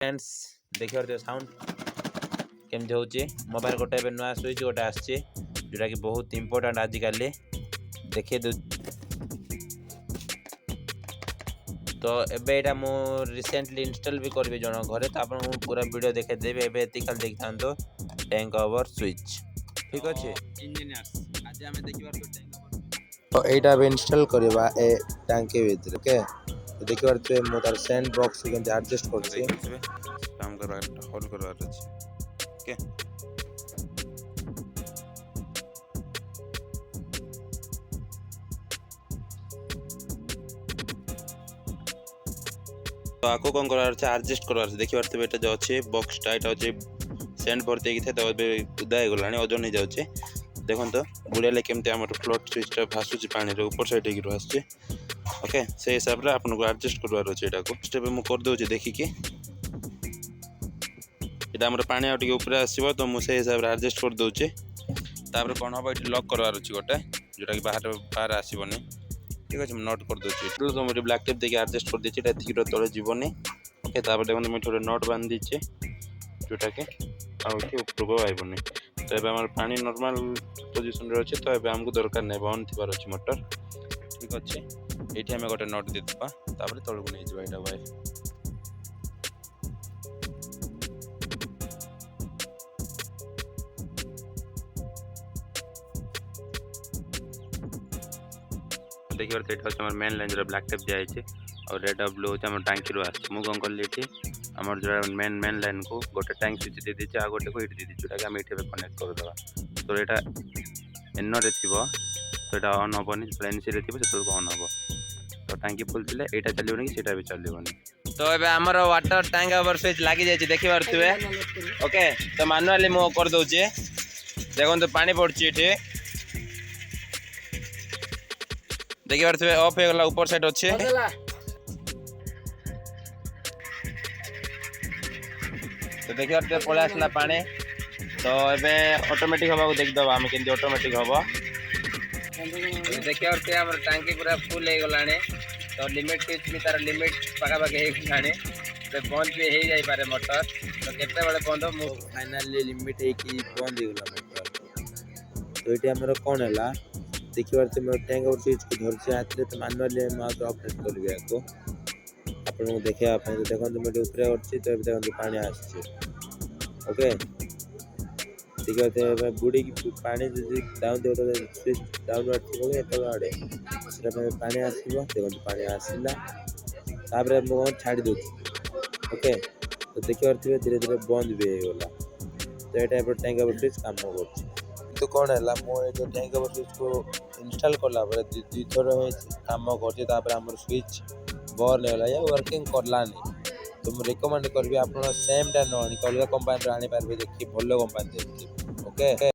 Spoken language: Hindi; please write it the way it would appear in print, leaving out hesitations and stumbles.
फ्रेंड्स देखिए साउंड केमती होची मोबाइल गोटे नुआ स्विच गोटे आसचे जोटा कि बहुत इंपोर्टेंट आजिकल देखिए तो एबे एटा मो रिसेंटली इंस्टॉल भी करबे जण घरे तो आपन पूरा वीडियो देखे देबे एबे एति खाली देख थांतो टैंक ओवर स्विच ठीक अछि इंजीनियर्स आज हमें देखिबार तो टैंक ओवर तो एटा भी इंस्टॉल करबा ए टैंक भीतर ओके तो देखिबार तो मो तार सेंड बॉक्स के एडजस्ट करछे काम करबा होल्ड करबा अछि ओके तो आको कौन करार छे एडजस्ट करार छे देखि पारते बेटा जो अछि बॉक्स टाइट अछि सेंड भरते कि थे तो बे उदा हे गलानी ओजन नहीं जाउछे देखन तो बुड़ेले केमते हमर फ्लोट स्विच टा भासुची पानी रे ऊपर साइड के रहछे ओके से हिसाब रे आपन को एडजस्ट करवार अछि एटा को स्टेप मु कर दउ छी देखि के एटा हमर पानी आ टिके ऊपर आसीबो तो मु से हिसाब रे एडजस्ट कर दउ छी तापर कोन होबो इट लॉक करवार अछि गोटे जोटा कि बाहर आसीबो नहीं ठीक है नोट कर दो तो मुझे ब्लैक टेप देखिए एडजस्ट कर दीजिए ठीक तले जीवन ओके तापर देखो मुझे थोड़े नोट बांध दीजिए जोटा के ऊपर को आइबनी तो ये हमारे पानी नॉर्मल पोजीशन रे अच्छे तो ये हमको दरकार नहीं बंद थी अच्छी मोटर ठीक अच्छे ये आम गोटे नोट दे देवा तापर तल को नहीं जावा एटा वायर देखिए तो ये मेन लाइन जो ब्लैक टेप दिया है और रेड और ब्लू होम टांकी रू आस मुझे कौन कल आम जो मेन लाइन को गोटे टैंक स्विच दे दीजिए आ गोटे को ये जोटा कि आम ये कनेक्ट करदेवा तो यहाँ एन रे थी तो यहाँ ऑन हेनी जो एन सी थी से ऑन हम तो टांकी फुल थी यहाँ चलनी कि सीटा भी चलनी तो ये आमर वाटर टैंक ओवर स्विच लगी जाए देखी पारे ओके तो मानुआली मुझे कर दूचे देखो पानी पड़ी ये देखी पारे ऑफ हो गला ऊपर साइड अच्छे तो देखी पारे पलि आसला पानी तो ये ऑटोमेटिक हवा देखिदे आम के ऑटोमेटिक हम देखिए आम टांकी पूरा फुल हो गला तो लिमिट स्विच भी तार लिमिट पखापाखि होगाने बंद भी हो जाए मोटर तो केते बड़े बंद फाइनाली लिमिट बंद हो गला मोटर तो ये आमर कौन है देखिए पारे मैं टैंक ओवर स्विच को धरछे हाथ में तो मानुआली ऑपरेट करी आपको आपको देखा तो देखो मुझे ऊपर अच्छी तो देखो पानी आसचे ओके देखिए बुड़ी की पानी डाउन दे स्विच डाउनवर्ड थी आड़े पानी आसो देखो पानी आसला मुझे छाड़ी दूँ ओके तो देखिए पारे धीरे धीरे बंद भी हो गला तो ये टाइप टैंक ओवर स्विच काम कर तो कौन है जो टैंक ओवर स्विच को इंस्टॉल कला दी थर काम कर स्विच बर्न होगा या वर्किंग करलानी तो मुझे रिकमेंड करी आप सेम टा न अलग कंपानी आनी पारे देखिए भल कंपानी देखिए ओके।